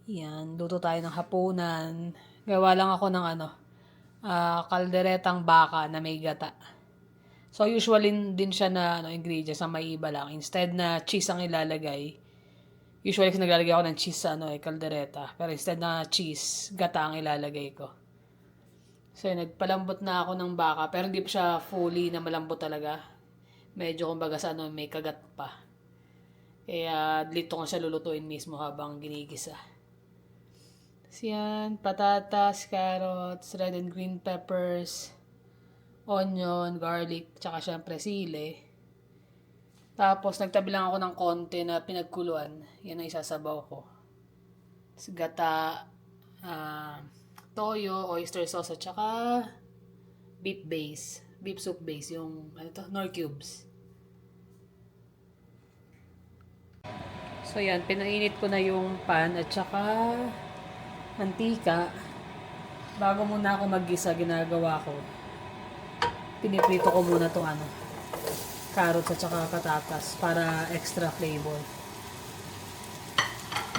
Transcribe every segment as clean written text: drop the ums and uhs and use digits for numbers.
Yan, luto tayo ng hapunan. Gawa lang ako ng kalderetang baka na may gata. So usually din siya na ingredients na may iba lang. Instead na cheese ang ilalagay, usually kasi naglalagay ako ng cheese sa kaldereta. Pero instead na cheese, gata ang ilalagay ko. So nagpalambot na ako ng baka, pero hindi pa siya fully na malambot talaga. Medyo kumbaga sa may kagat pa. Kaya dito ko siya lulutuin mismo habang ginigisa. So yan, patatas, carrots, red and green peppers, onion, garlic, tsaka syempre sili. Tapos nagtabi lang ako ng konti na pinagkuluan. Yan ang isasabaw ko. Gata, toyo, oyster sauce, at tsaka beef base. Beef soup base, yung Knorr cubes. So yan, pinainit ko na yung pan at tsaka mantika. Bago muna ako maggisa, ginagawa ko, piniprito ko muna itong carrots at saka patatas para extra flavor.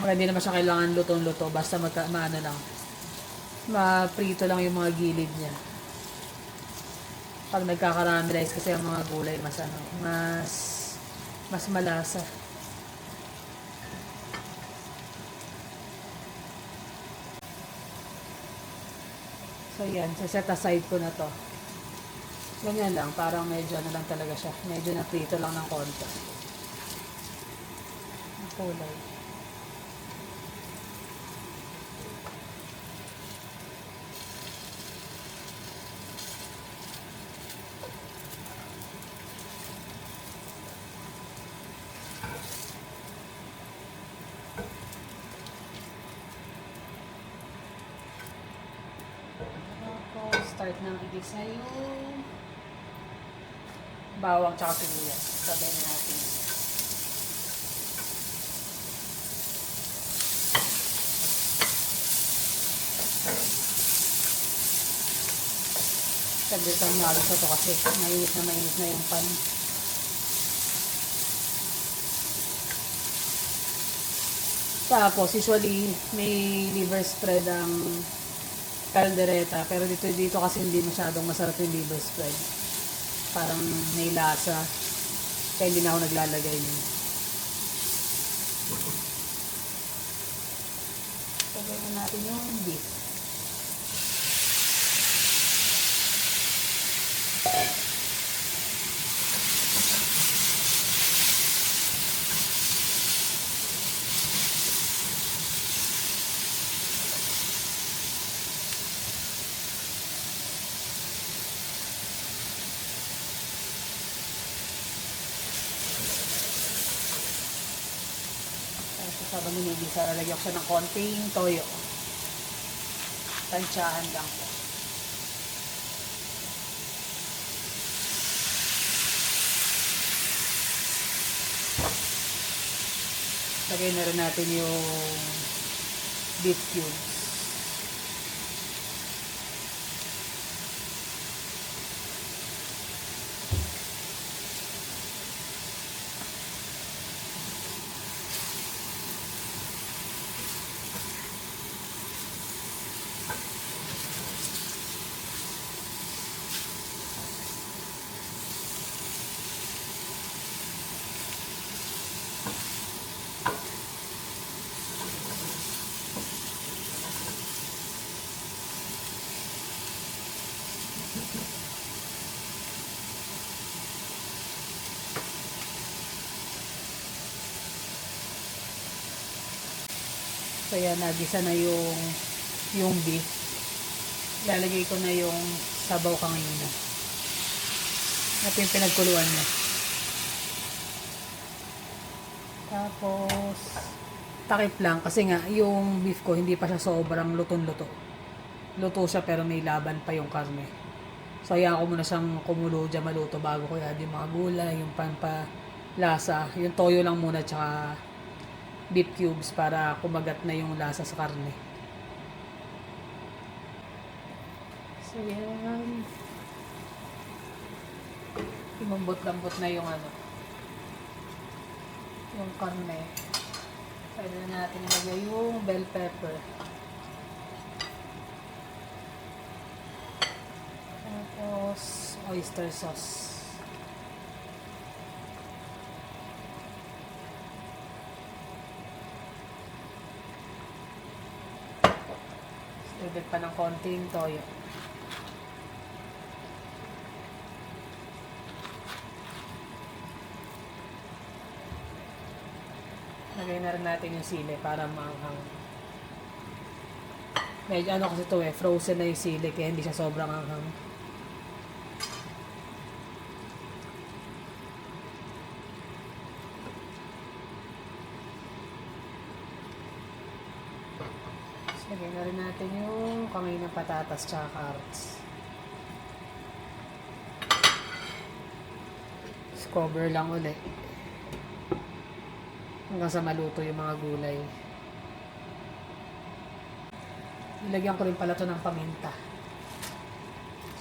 Hindi naman siya kailangan lutong-luto, basta maano lang, maprito lang yung mga gilid niya. Pag nagkakaramelize kasi ang mga gulay, mas malasa. So yan, set aside ko na to. Ganyan lang, parang medyo lang talaga siya. Medyo naprito lang ng konti. Ang kulay. Start ng igisa yung bawang tsaka sibuyas. Sabay natin. Saglit ang malos na to kasi mainit na yung pan. Tapos usually may liver spread ang kaldereta, pero dito kasi hindi masyadong masarap yung liver spread. Parang may lasa, kaya hindi na ako naglalagay nun. Sabay na natin yung beef. Habang hinigisa, lalagyan ko siya ng konting toyo. Tansyahan lang po. Lagay na rin natin yung beef cubes. So yan, nagisa na yung beef. Lalagay ko na yung sabaw kanina. Ito yung pinagkuluan niya. Tapos takip lang kasi nga yung beef ko hindi pa siya sobrang lutong-luto. Luto siya pero may laban pa yung karne. So hayaan ko muna siyang kumulo dyan, maluto bago ko i-add yung mga gulay, yung pampalasa, yung toyo lang muna tsaka beef cubes para kumagat na yung lasa sa karne. So yan, lumambot-lambot na yung karne. Pwede na natin ilagay yung bell pepper. Tapos, oyster sauce. Dagdag pa ng konting toyo. Lagay na rin natin yung sili para maanghang. Medyo ano kasi ito frozen na yung sili kaya hindi siya sobrang anghang. Lagay na rin natin yung kamay ng patatas tsaka carrots. Cover lang ulit. Hanggang sa maluto yung mga gulay. Ilagyan ko rin pala ito ng paminta.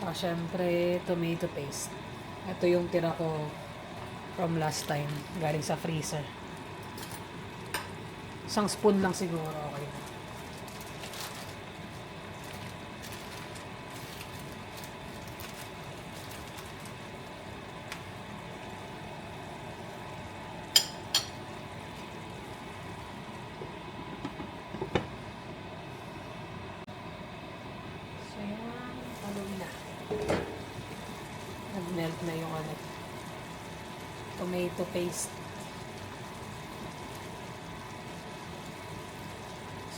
Saka syempre, tomato paste. Ito yung tira ko from last time. Galing sa freezer. Isang spoon lang siguro. Okay na. Nag-melt na yung tomato paste.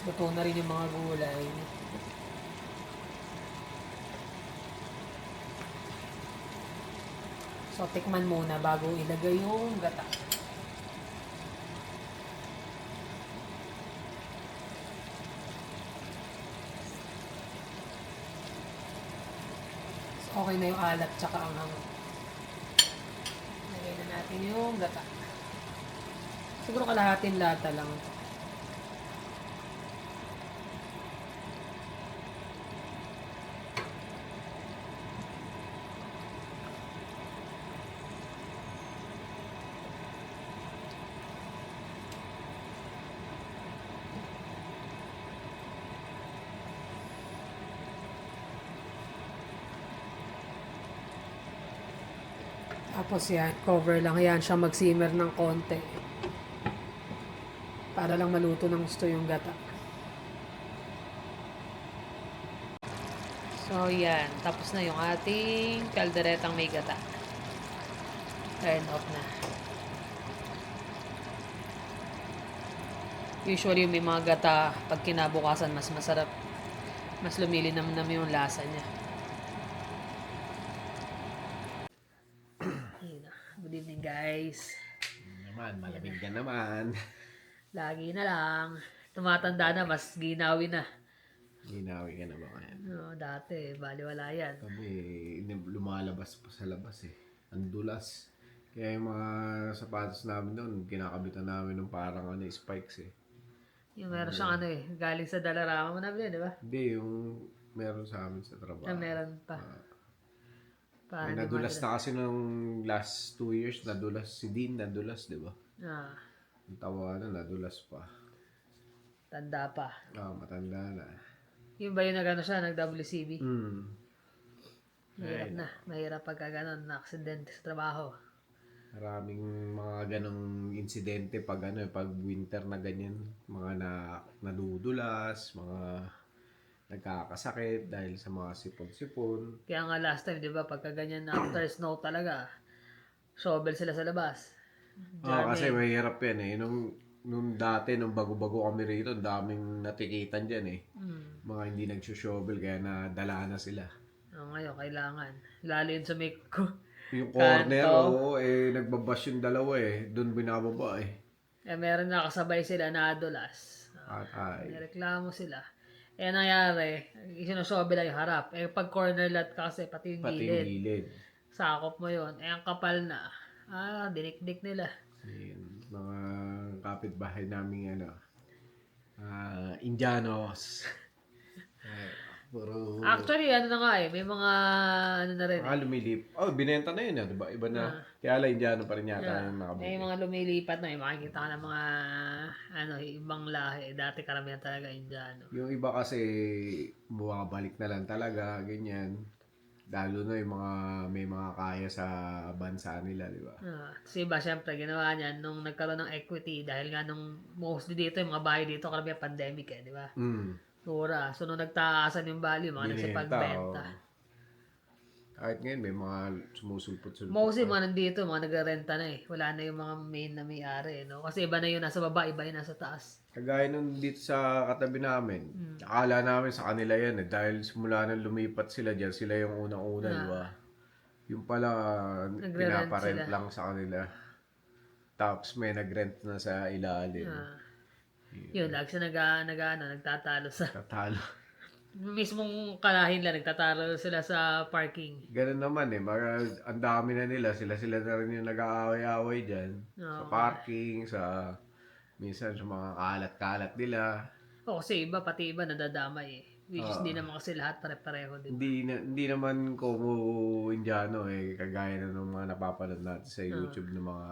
Luto na rin yung mga gulay. So, tikman muna bago ilagay yung gata. So, okay na yung alat tsaka ang lagay na natin yung gata. Siguro kalahating lata lang. Tapos yan, cover lang. Yan siya mag-simmer ng konti. Para lang maluto ng gusto yung gata. So yan, tapos na yung ating kalderetang may gata. Turn off na. Usually may mga gata, pag kinabukasan mas masarap. Mas lumilinamnam yung lasa niya. Good evening guys. Malamig ka naman. Lagi na lang. Tumatanda na, mas ginawi na. Ginawi ka na ba ngayon? No, dati, baliwala yan. Kami, lumalabas pa sa labas eh. Ang dulas. Kaya yung mga sapatos namin doon, kinakabitan namin ng parang spikes eh. Yung meron siyang galing sa Dalarama mo nabili, di ba? Hindi, yung meron sa amin sa trabaho. Meron pa. May nadulas na kasi nung last 2 years, nadulas si Dean, nadulas, di ba? Ang tawa na, nadulas pa. Tanda pa. Matanda na. Yung ba yung siya, nag-WCB? Mahirap na. Mahirap pagka gano'n, na-aksidente sa trabaho. Maraming mga ganong insidente pag pag winter na ganyan, mga nadudulas, mga nagkakasakit dahil sa mga sipon-sipon. Kaya nga last time, di ba, pagka ganyan na after snow talaga, shovel sila sa labas. Kasi mahirap yan eh. Nung dati, nung bago-bago kami rito, daming natikitan dyan eh. Mga hindi nagsushovel, kaya nadala na sila. Ngayon, kailangan. Lalo yun sa may Yung corner, nagbabash yung dalawa eh. Doon binababa eh. Meron na kasabay sila na adulas. Nireklamo sila. Nangyari, isinusobel lang yung harap. Pag corner lot kasi, pati yung gilid. Sakop mo yun. Ang kapal na. Dinikdik nila. Yun, mga kapitbahay namin Indianos. Puro, Actually, ano na nga may mga, ano na rin lumilip. Oh, binenta na yun, diba? Iba na. Kaya lang, Indiano pa rin yata yung May nakabili. mga lumilipat na, makikita ka ng mga, ibang lahi. Dati karamihan talaga Indiano. Yung iba kasi, bumabalik na lang talaga, ganyan. Lalo na yung mga, may mga kaya sa bansa nila, di ba? Kasi iba, syempre, ginawa niyan nung nagkaroon ng equity dahil nga nung mostly dito, yung mga bahay dito, karamihan pandemic di ba? Mm. Mura. So, nung nagtaasan yung value, mga Binenta, nagsipagbenta. Kahit ngayon, may mga sumusulpot-sulpot Mostly, pa. mga nandito, mga nagrarenta na Wala na yung mga main na may-ari, no? Kasi iba na yung nasa baba, iba yung nasa taas. Kagaya nung dito sa katabi namin, akala namin sa kanila yan dahil simula nang lumipat sila dyan, sila yung unang-una, di ba? Yung pala, Nagre-rent pinaparent sila. lang sa kanila. Tapos may nag-rent na sa ilalim. Yun, lagi siya nagtatalo sa Tatalo. mismong kalahin lang, nagtatalo sila sa parking. Ganun naman ang dami na nila. Sila-sila na rin yung nag-aaway-aaway dyan. Sa parking, sa minsan sa mga kalat-kalat nila. Kasi pati iba nadadamay Which is hindi naman kasi lahat pare-pareho, di ba? Hindi naman como Indiano kagaya na ng mga napapanood natin sa YouTube ng mga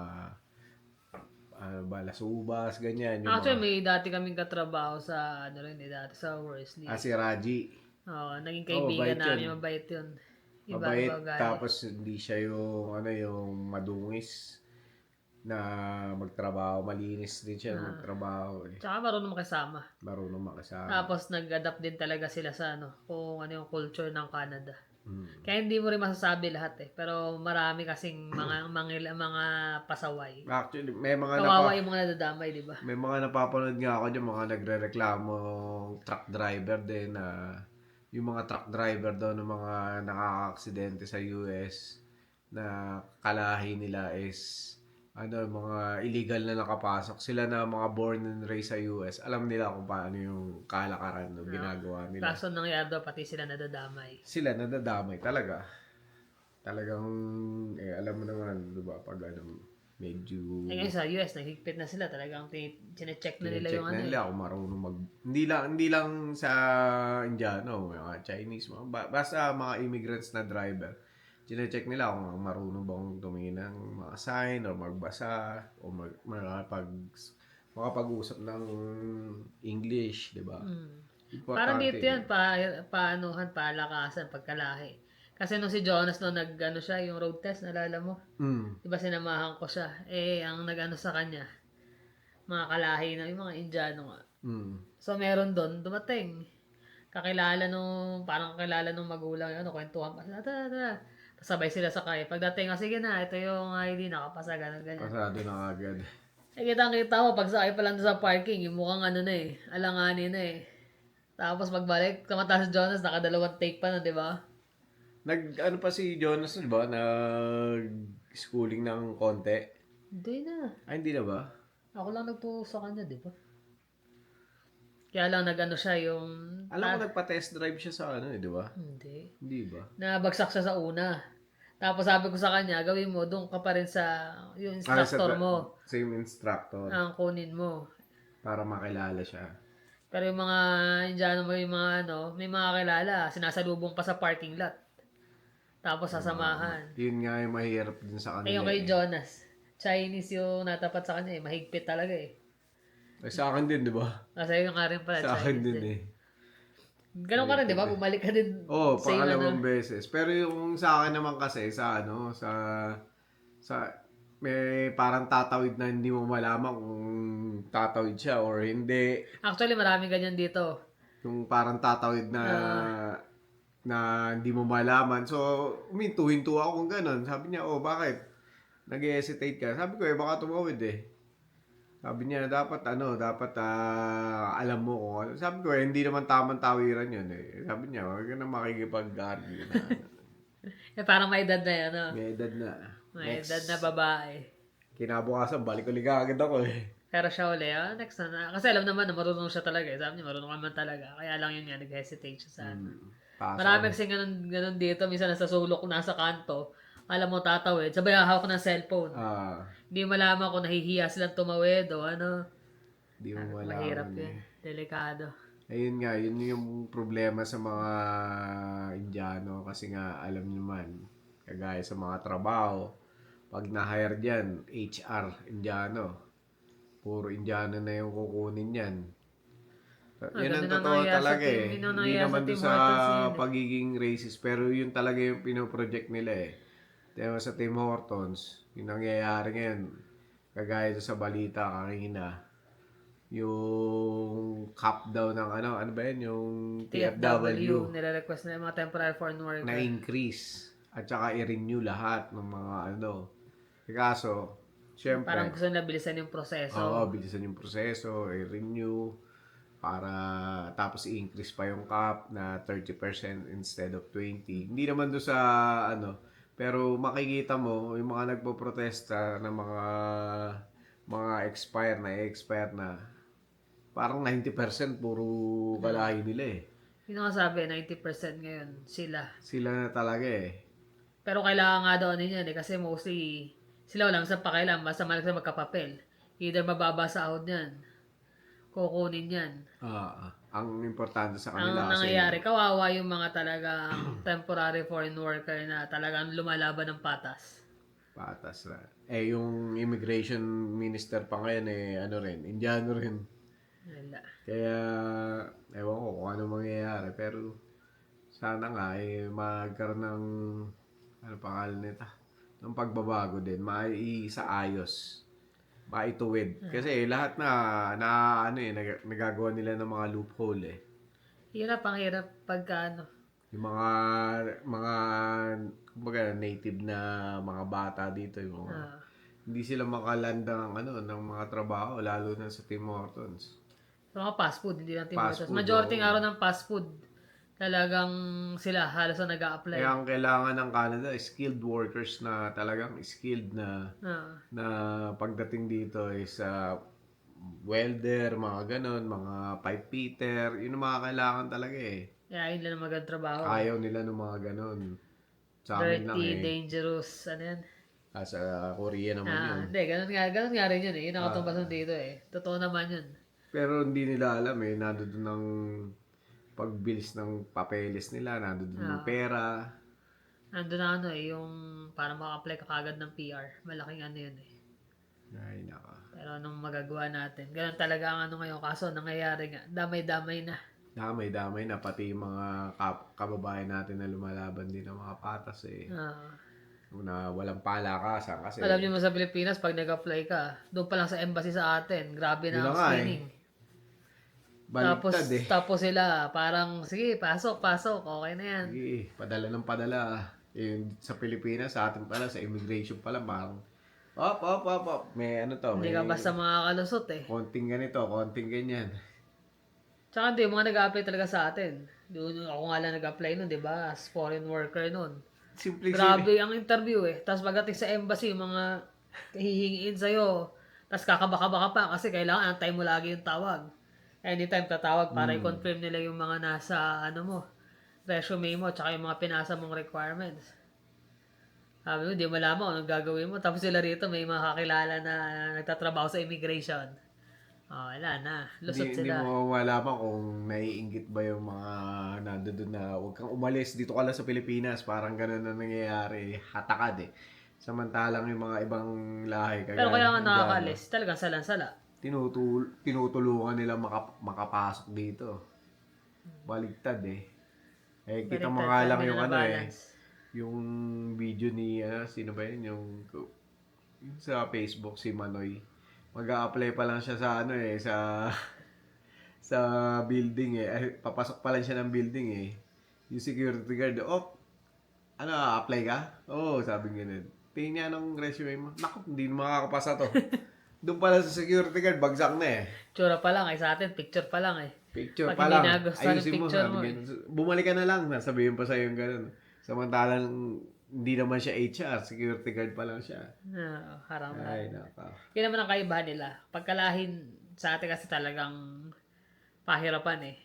balasubas, ganyan. Yung Actually, may dati kaming katrabaho sa, dati sa Worsley. si Raji. Naging kaibigan mabait namin, yun. mabait yun. Mabait, Iba ugali. tapos hindi siya yung madungis na magtrabaho. Malinis din siya magtrabaho. Tsaka marunong makisama. Marunong makisama. Tapos nag-adapt din talaga sila sa kung ano yung culture ng Canada. Kaya hindi mo rin masasabi lahat Pero marami kasing mga pasaway. Actually, may mga Kawawa yung mga nadadamay, di ba? may mga napapanood nga ako dyan, mga nagre-reklamo truck driver din na yung mga truck driver daw ng mga nakaka-aksidente sa US na kalahi nila is mga illegal na nakapasok. Sila na mga born and raised sa US. Alam nila kung paano yung kalakaran na ginagawa nila. Kaso nangyari daw, pati sila nadadamay. Sila nadadamay talaga. Talagang, alam mo naman, diba, pag medyo... Ngayon sa US, naghigpit na sila. Talagang chinecheck na nila yung na nila kung marunong hindi lang sa Indiano, mga Chinese, basta mga immigrants na driver. Chinecheck nila kung marunong bang tumingin ng mga sign or magbasa o makapag-usap ng English, di ba? Parang dito yan, palakasan, pagkalahi. Kasi nung si Jonas siya, yung road test, nalala mo? Diba sinamahan ko siya? Ang sa kanya, mga kalahi na, yung mga Indiano nga. So meron doon, dumating. Parang kakilala nung magulang, kwentuhan pa sila, pasabay sila sa kaya. Pagdating, sige na, ito yung ID, nakapasa, ganyan. Pasado na agad. Kitang-kita mo, pag sakay pa lang sa parking, yung mukhang alanganin na Tapos pagbalik, kamata si Jonas, nakadalawang take pa na, di ba? Pa si Jonas, di ba? Nag-schooling ng konti. Hindi na. Hindi na ba? Ako lang nagturo sa kanya, di ba? Kaya lang siya yung... Alam ko nagpa-test drive siya sa di ba? Hindi ba? Nabagsak siya sa una. Tapos sabi ko sa kanya, gawin mo, doon ka pa rin sa yung instructor mo. Same instructor. Ang kunin mo. Para makilala siya. Pero yung mga Indiano mo, yung mga may mga kilala, sinasalubong pa sa parking lot. Tapos sasamahan. Yun nga yung mahirap din sa kanila. Yung kay Jonas, Chinese yung natapat sa kanya mahigpit talaga sa akin din, di ba? Kasi yung nga rin pala, sa akin din Ganun ka rin, di ba? Bumalik ka din. Pangalawang beses. Pero yung sa akin naman kasi, sa may parang tatawid na hindi mo malaman kung tatawid siya or hindi. Actually, maraming ganyan dito. Yung parang tatawid na hindi mo malaman. So, huminto ako kung gano'n. Sabi niya, bakit? Nag-hesitate ka. Sabi ko, baka tumawid Sabi niya, dapat alam mo kung ano. Sabi ko, hindi naman tamang tawiran yun Sabi niya, huwag ka na makikipag-argue na. Parang may edad na yan, May edad na. May edad na babae. Kinabukasan, balik ulit agad ako Pero siya uli, next na. Kasi alam naman na marunong siya talaga Sabi niya, marunong naman talaga. Kaya lang yun nga, nag-hesitate siya sa Marami kasi ganun dito. Minsan nasa sulok, nasa kanto. Alam mo, tatawid. Sabay hahawak ng cellphone. Hindi malaman kung nahihiya silang tumawid o ano. Hindi mo malaman. Mahirap yun. Delikado. Ayun nga, yun yung problema sa mga Indiano kasi nga alam nyo man, kagaya sa mga trabaho, pag na-hire dyan, HR, Indiano, puro Indiano na yung kukunin yan. Yan Ganun ang ang totoo nangyayari sa talaga team, eh. yun ang Hindi nangyayari sa naman Tim doon sa Hortons yun eh. pagiging racist, pero yun talaga yung pinoproject nila eh. Diba sa Tim Hortons, yung nangyayari ngayon, kagaya doon sa balita kanina, yung cap daw ng ano ba yan, yung TFW, TFW nire-request na yung mga temporary foreign na worker. increase at saka i-renew lahat ng mga ano. Kaso, Parang syempre, gusto nila bilisan yung proseso. bilisan yung proseso, i-renew para tapos i-increase pa yung cap na 30% instead of 20. Hindi naman do sa ano, pero makikita mo yung mga nagpo-protesta ng mga expire na parang 90% puro kalahi nila eh. Yun ang sabi, 90% ngayon sila. Sila na talaga eh. Pero kailangan nga daw niyan eh, kasi mostly sila walang sa pakailan, basta malag sa magkapapel. Either mababa sahod yan, kukunin yan. Ang importante sa Ang kanila kasi nangyayari, kawawa yung mga talagang temporary foreign worker na talagang lumalaban ng patas. patas na. Eh yung immigration minister pa ngayon eh ano rin, Indiano rin. Wala. Kaya ewan ko kung ano mangyayari pero sana nga eh magkaroon ng ano pangalan nito ng pagbabago din, maisaayos, maituwid. Kasi lahat na ano eh nagagawa nila ng mga loophole eh. Hirap ang hirap pagka ano. Yung mga kumbaga native na mga bata dito yung mga, hindi sila makalanda ng ano ng mga trabaho lalo na sa Tim Hortons. So, mga fast food, hindi lang Tim Fast Hortons. food, Majority oo. nga rin ng fast food, talagang sila halos na nag-a-apply. Kaya ang kailangan ng Canada is skilled workers na talagang skilled na na pagdating dito is welder, mga ganon, mga pipe fitter, yun ang mga kailangan talaga eh. Kaya yun lang ang magandang trabaho. Ayaw nila ng mga ganon. Sa amin lang Dirty, eh. dangerous, ano yan? Sa Korea naman yun. Hindi, ganun nga rin yun eh. Yun ang katumbasan dito eh. Totoo naman yun. Pero hindi nila alam eh, nandoon ng pagbilis ng papeles nila, nandoon ng pera. Nandun na ano eh, yung para maka-apply ka kagad ng PR. Malaking ano yun eh. Ay, naka. Pero anong magagawa natin? Ganun talaga ang ano ngayon. Kaso nangyayari nga, damay-damay na. Damay-damay na pati yung mga kababayan natin na lumalaban din ng mga patas eh. Na walang palakasan kasi. Alam niyo mo sa Pilipinas, pag nag-apply ka, doon pa lang sa embassy sa atin, grabe na Yun ang na nga screening. Baliktad Tapos sila, parang, sige, pasok, okay na yan. Sige, padala ng padala. Yung sa Pilipinas, sa atin pala, sa immigration pala, parang, op. May ano to, Hindi may ka basta makakalusot eh. konting ganito, konting ganyan. Tsaka hindi, mga nag-apply talaga sa atin. Ako nga lang nag-apply nun, di ba? As foreign worker nun. Simple Grabe ang interview eh. Tapos pagdating sa embassy, yung mga hihingiin sa'yo. Tapos kakabaka-baka pa kasi kailangan ang time mo lagi yung tawag. Anytime tatawag para i-confirm nila yung mga nasa ano mo, resume mo, tsaka yung mga pinasa mong requirements. Sabi mo, di mo alam kung anong gagawin mo. Tapos sila rito may mga kakilala na nagtatrabaho sa immigration. Wala na. Lusot Hindi sila. mo malaman kung naiinggit ba yung mga nandoon na huwag kang umalis dito ka lang sa Pilipinas. Parang ganun na nangyayari. Hatakad eh. Samantalang yung mga ibang lahi Pero kaya nga ng nakakalis, talagang salan-sala. tinutulungan nila makapasok dito. Baligtad eh. Kita mo nga lang yung ano eh. Yung video ni, sino ba yun? Yung sa Facebook, si Manoy. Mag-a-apply pa lang siya sa ano eh, sa building eh. Papasok pa lang siya ng building eh. Yung security guard, apply ka? Oo, sabi ganun. Tingnan niya ng resume mo. Naku, hindi makakapasa to. Doon pala sa security guard, bagsak na eh. Tsura pa lang, sa atin, picture pa lang eh. Picture Pag pa hindi lang. nagustuhan yung Ayusin mo, picture sabi mo ganun. Bumalik ka na lang, sabihin pa sa'yo yung ganun. Samantalang, hindi naman siya HR, security guard pa lang siya. Haram na. Ay, naka. Yun naman ang kaibahan nila. Pagkalahin sa atin kasi talagang pahirapan eh.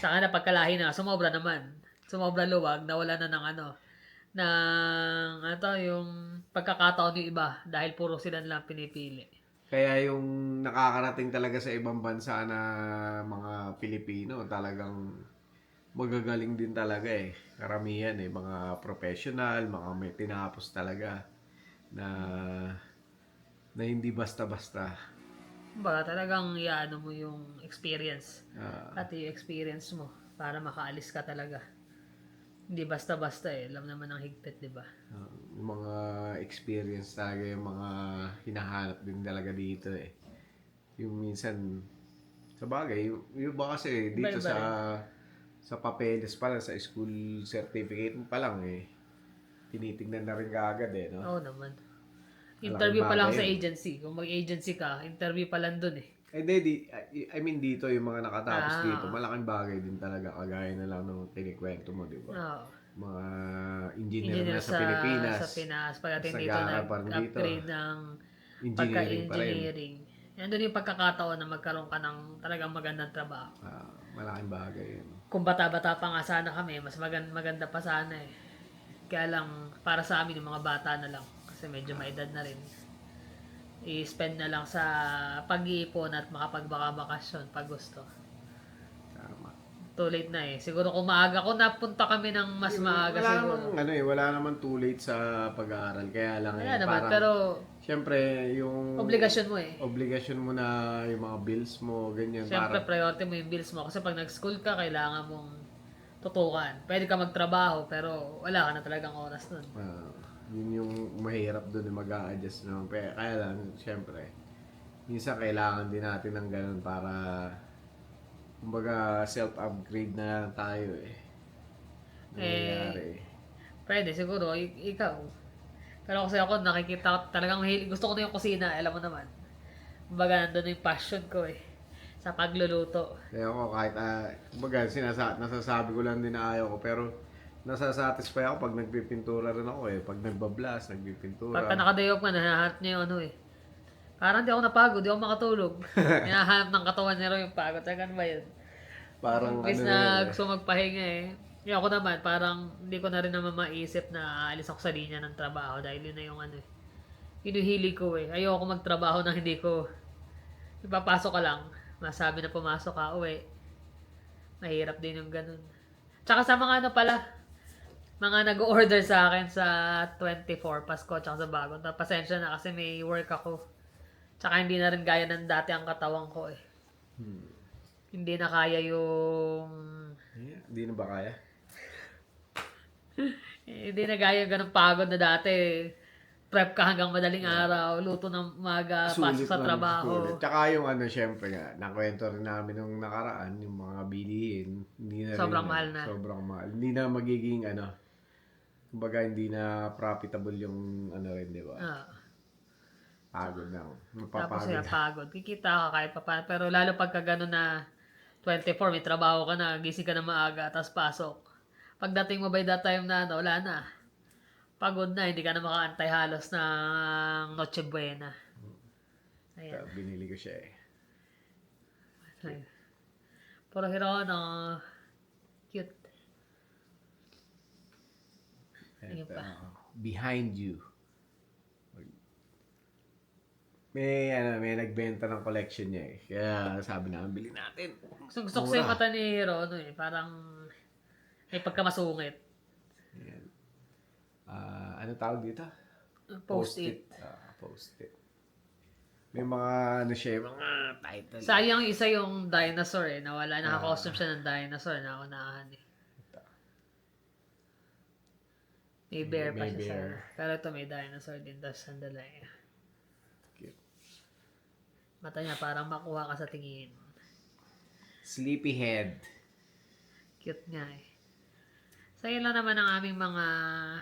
Sa kanila pagkalahin na, sumobra naman. Sumobra luwag, nawala na ng yung pagkakataon yung iba dahil puro sila lang pinipili. Kaya yung nakakarating talaga sa ibang bansa na mga Pilipino, talagang magagaling din talaga eh. Karamihan eh, mga professional, mga may tinapos talaga na hindi basta-basta. Kumbaga talagang iano mo yung experience. Ah, Pati yung experience mo para makaalis ka talaga. Hindi basta-basta eh. Alam naman ang higpit, di ba? yung mga experience talaga yung mga hinahanap din talaga dito eh. Yung minsan, sa bagay, yung iba kasi dito Iba-iba rin. sa papeles pa lang, sa school certificate mo pa lang eh, tinitingnan na rin kaagad eh, no? Oo naman. Malaking Interview pa lang bagay sa yun. agency. Kung mag-agency ka, interview pa lang dun eh. Eh, I mean dito, yung mga nakatapos dito, Ah, malaking bagay din talaga, kagaya na lang ng kinikwento mo, di ba? oo. Mga engineer Engineer na sa Pilipinas, sa Pinas. tapos Pagdating dito, nag-aaral pa rin dito, nag-upgrade ng engineering pa rin. pagka-engineering. Nandun yung pagkakataon na magkaroon ka ng talagang magandang trabaho. Malaking bagay yun. Kung bata-bata pa nga sana kami, mas maganda pa sana eh. Kaya lang, para sa amin, yung mga bata na lang. Kasi medyo may edad na rin. I-spend na lang sa pag-iipon at makapagbaka-bakasyon pag gusto. Tama. Too late na eh. Siguro kung maaga, kung napunta kami ng mas maaga Wala siguro. namang, wala namang too late sa pag-aaral. Kaya lang Wala naman, parang, pero syempre, yung obligasyon mo eh. obligasyon mo na yung mga bills mo, ganyan, Siyempre, parang, priority mo yung bills mo. Kasi pag nag-school ka, kailangan mong tutukan. Pwede ka magtrabaho, pero wala ka na talagang oras nun. yun yung mahirap doon, mag adjust naman. Kaya lang, syempre, minsan kailangan din natin ng ganun para, kumbaga, self-upgrade na lang tayo eh. Nangyayari eh. Pwede, siguro, ikaw. Pero kasi ako, nakikita ko talagang gusto ko na yung kusina, alam mo naman. Kumbaga, nandun yung passion ko eh. Sa pagluluto. Kaya ako kahit, kumbaga, nasasabi ko lang din na ayaw ko, pero nasasatisfy ako pag nagpipintura rin ako eh. Pag nagbablas, Pagka nagpipintura. naka-day off ka, nahahanap niya yung ano eh. Parang di ako napagod, di ako makatulog. Hinahanap ng katawan niya raw yung pagod. Teka, ano ba yun? Parang Imbis na yan na eh. gusto magpahinga eh. Yung ako naman, parang hindi ko na rin naman maisip na aalis ako sa linya ng trabaho dahil yun na yung ano eh. Hinuhili ko eh. Ayoko magtrabaho na hindi ko ipapasok ka lang. Masabi na pumasok ka, uwi. Mahirap din yung ganun. Tsaka sa mga ano pala, mga nag-order sa akin sa 24 Pasko tsaka sa bagong. Pasensya na kasi may work ako. Tsaka hindi na rin gaya ng dati ang katawan ko eh. Hindi na kaya yung... Hindi na ba kaya? Hindi na gaya yung ganun pagod na dati. Prep ka hanggang madaling araw, luto ng umaga, pasok Sulit sa lang, sulit. trabaho. Tsaka yung syempre nga, nakwento rin namin nung nakaraan, yung mga bilihin, hindi na rin, Sobrang mahal na. sobrang mahal. Hindi na magiging, kumbaga hindi na profitable yung, rin, di ba? Ah, Pagod na. tapos Mapapagod yan, na. pagod. Kikita ka kahit pa paano. Pero lalo pagka gano'n na 24, may trabaho ka na, gising ka na maaga, tapos pasok. Pagdating mo by that time na, wala na. Pagod na, hindi ka na makaantay halos ng Noche Buena. Ayan. Binili ko siya eh. Ay. Pero Hirono, cute. Ayun pa. Behind you. May nagbenta ng collection niya eh. Kaya sabi namin, bili natin. Gusto ko sa yung mata ni Hirono eh. Parang may pagkamasungit. Ayan. Ano tawag dito? Post-it. Post-it. May mga, siya, mga title. Sayang isa yung dinosaur eh. Nawala. Naka-costume siya ng dinosaur. Naunahan eh. May bear pa May siya sa... bear. Pero ito may dinosaur din. Tapos sandali. Cute. Mata niya parang makuha ka sa tingin. Sleepyhead. Cute nga eh. So yun lang naman ang aming mga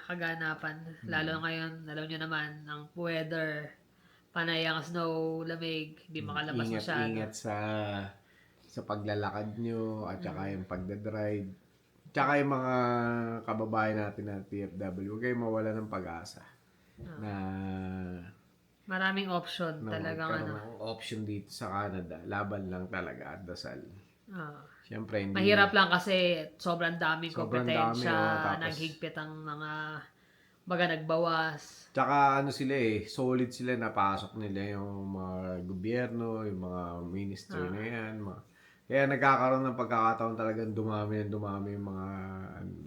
kaganapan. Lalo ngayon, alam nyo naman, ang weather, panay ang snow, lamig, hindi makalabas masyado. Ingat sa paglalakad nyo at saka yung pagdadrive. Tsaka yung mga kababayan natin na TFW, huwag kayong mawala ng pag-asa. Na Maraming option talagang magkaroon ng option dito sa Canada. Laban lang talaga at dasal. Siyempre, hindi. Mahirap lang kasi sobrang daming Sobrang kompetensya, dami, tapos naghigpit ang mga Baga nagbawas. Tsaka ano sila solid sila, napasok nila yung mga gobyerno, yung mga minister na yan. Kaya nagkakaroon ng pagkakataon talagang dumami yung mga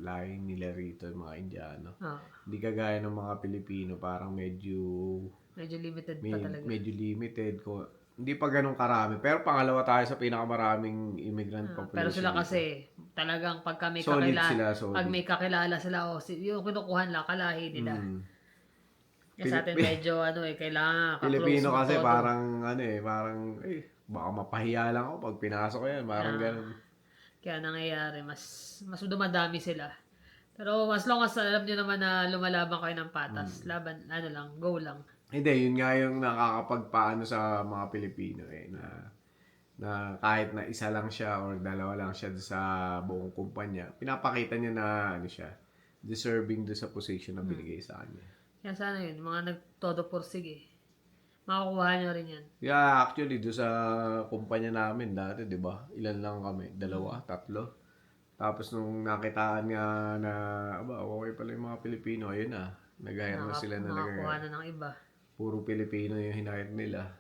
lahi nila rito, yung mga Indiano. Ah, Hindi kagaya ng mga Pilipino, parang medyo limited pa talaga. medyo limited. Hindi pa ganun karami. Pero pangalawa tayo sa pinakamaraming immigrant Pero population sila dito. kasi, talagang pagka may Solid kakilala, sila, solid. pag may kakilala sila, yung kinukuhan lang, kalahi nila. Mm. Kaya sa atin medyo kailangan ka-close Pilipino mo kasi todo. parang baka mapahiya lang ako pag pinasok ko yan, parang ganun. Kaya nangyayari, mas dumadami sila. Pero as long as alam nyo naman na lumalaban kayo ng patas, laban, lang, go lang. Hindi, yun nga yung nakakapagpaano sa mga Pilipino na kahit na isa lang siya or dalawa lang siya sa buong kumpanya, pinapakita niya na siya, deserving do sa position na binigay sa kanya. Kaya sana yun, mga nagtodo porsige. Makukuha nyo rin yan. Yeah, actually, do sa kumpanya namin dati, di ba? Ilan lang kami? 2, 3. Tapos nung nakitaan nga na, okay pala yung mga Pilipino, ayun na. Nag-hire na sila na Makakuha na ng iba. Puro Pilipino yung hinahire nila.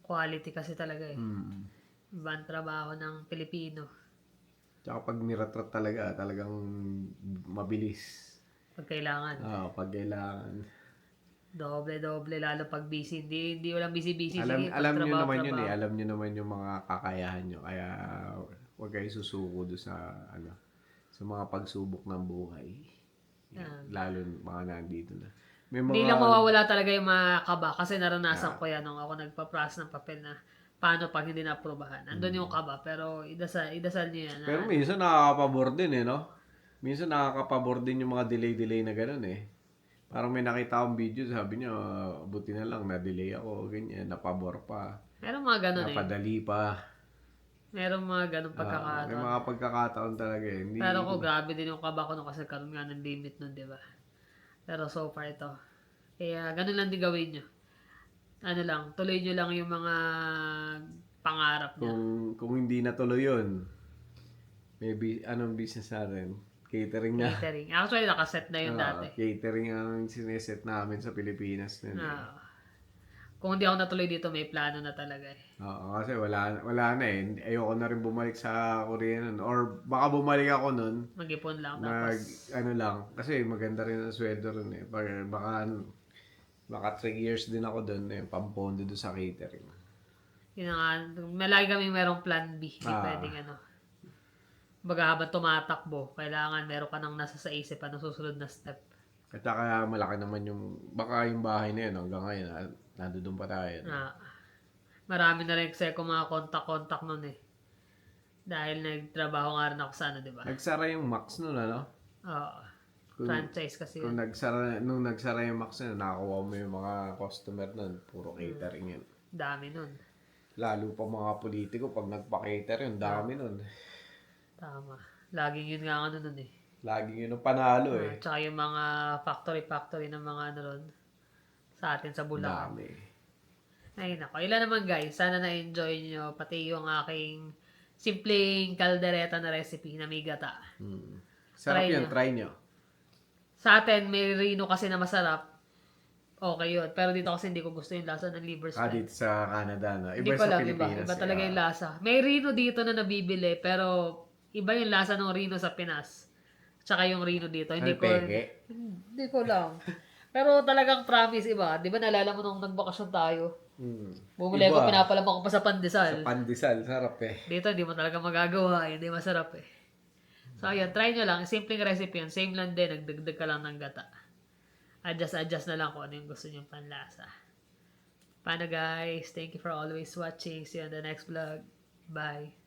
Quality kasi talaga Mm. Ibang trabaho ng Pilipino. Tsaka pag niratrat talagang mabilis. Pag kailangan. Pag kailangan. Doble-doble, lalo pag busy. Hindi walang busy-busy. Sige, Alam nyo naman trabaho. yun alam nyo naman yung mga kakayahan nyo. Kaya huwag kayo susuko doon sa mga pagsubok ng buhay. Lalo mga nandito na. Hindi lang mawawala talaga yung mga kaba kasi naranasan ko yan nung ako nagpa-process ng papel na paano pag hindi na-aprobahan. Andun yung kaba pero idasal niyo yan. Pero minsan nakakapabor din no? Minsan nakakapabor din yung mga delay na ganun Parang may nakita akong video, sabi niya, buti na lang, na-delay ako, ganyan, napabor pa. Meron mga ganun Napadali pa. Meron mga ganun pagkakataon. May mga pagkakataon talaga Hindi, pero ako, grabe din yung kaba ko nung kasi karoon nga ng limit nun, di ba? Pero so far ito. Kaya ganun lang din gawin nyo. Tuloy nyo lang yung mga pangarap nyo. Kung hindi natuloy yun, maybe, anong business natin? Catering na. Catering. Actually, nakaset na yun dati. Catering ang sineset namin sa Pilipinas. Kung hindi ako natuloy dito, may plano na talaga Oo, kasi wala na Ayoko na rin bumalik sa Korea nun. Or baka bumalik ako nun. Mag-ipon lang. Tapos, Kasi maganda rin ang sweldo rin Baka 3 years din ako doon pampondo doon sa catering. Yun nga, malagi kami merong plan B. Hindi pwedeng Baga habang tumatakbo, kailangan meron ka nang nasa sa isip susunod na step. At saka malaki naman baka yung bahay na yun hanggang ngayon, nandoon pa tayo. Marami na rin kasi ako mga kontak-kontak nun Dahil nagtrabaho nga rin ako sa di ba? Nagsara yung Max nun, Oo. Franchise kasi nung nagsara yung Max nun, nakakuha mo yung mga customer nun, puro catering yun. Dami nun. Lalo pa mga politiko, pag nagpa-cater yun, dami nun. Tama. Laging yun nga nun Laging yun ang panalo Tsaka yung mga factory ng mga ron sa atin sa Bulacan. Dami. Ay nako, ilan naman guys, sana na-enjoy nyo pati yung aking simpleng kaldereta na recipe na may gata. Sarap yun, try nyo. Sa atin, may rino kasi na masarap. Okay yun. Pero dito kasi hindi ko gusto yung lasa ng liver spread. Dito sa Canada, no? Hindi Iba ko sa lang, Pilipinas. iba talaga yung lasa. May rino dito na nabibili, pero iba yung lasa ng rino sa Pinas. Tsaka yung rino dito. Hindi ko lang. Pero talagang promise iba. Di ba naalala mo nung nagbakasyon tayo? Bumili ko, pinapalaman ko pa sa pandesal. Sa pandesal, sarap Dito, hindi mo talaga magagawa. Hindi masarap So, ayun, try nyo lang. Simpleng recipe yun. Same lang din. Nagdagdag ka lang ng gata. Adjust na lang kung ano yung gusto nyo panlasa. Paano guys? Thank you for always watching. See you on the next vlog. Bye.